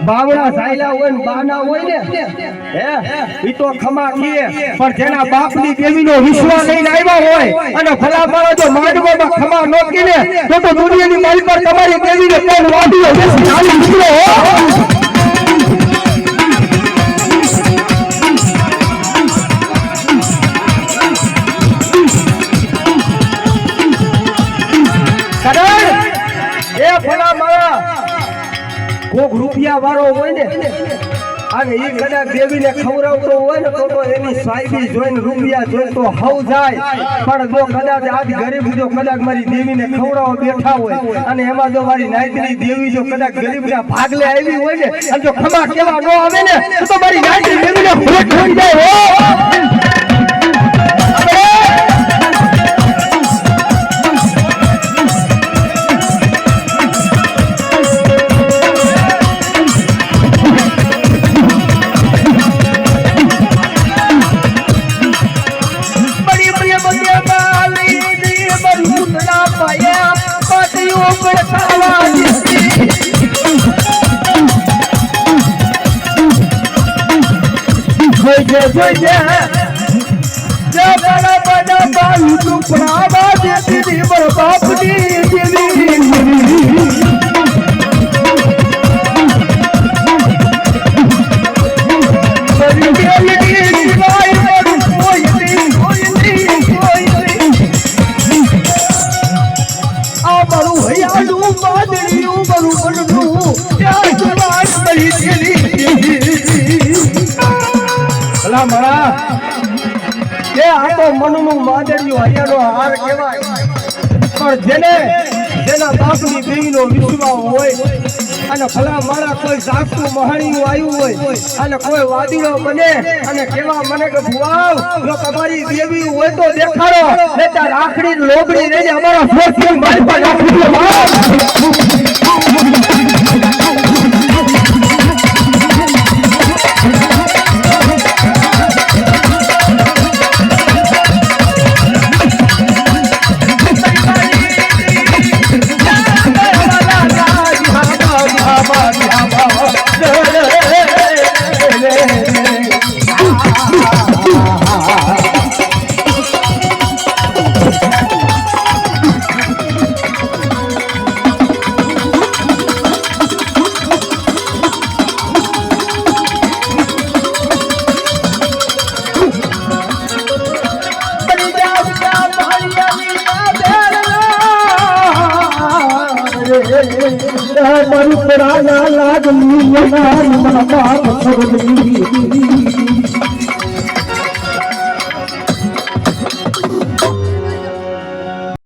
બાવડા સાયલા હોય ને બાના હોય ને હે ઈ તો ખમા કીએ પણ જેના બાપની દેવીનો વિશ્વાસ લઈને આવ્યા હોય અને ભલા મારા જો માંડવામાં ખમા નો કીને તો દુનિયાની મારી પર તમારી દેવીને કોણ વાડીઓ બેસી ચાલી નીકળો કોક રૂપિયા વાળો હોય ને અને એ કદાચ દેવીને ખવડાવતો હોય ને તો એની સાહેબી જોઈને રૂપિયા જોઈ તો હવ જાય પણ જો કદાચ આજ ગરીબ જો કદાચ મારી દેવીને ખવડાવવા બેઠા હોય અને એમાં જો મારી નાયકની દેવી જો કદાચ ગરીબના ભાગલે આવી હોય ને અને જો ખમા કેવા ન આવે ને તો મારી નાયકની દેવીને હોટ થઈ જાય મનનું માદળિયું હરિયાનો હાર કહેવાય પણ જેના બાપની દેવીનો વિશ્વાસ હોય અને ભલા મારા કોઈ જાગતું મહાણીનું આવ્યું હોય અને કોઈ વાદીનો બને અને કેવા મને કે ભુવાવ જો તમારી દેવી હોય તો દેખાડો નહીંતર રાખડી લોબડી રહીને અમારા ફોર્સ મારી પાસે રાખડી मरुपराया लागली मना मना बाप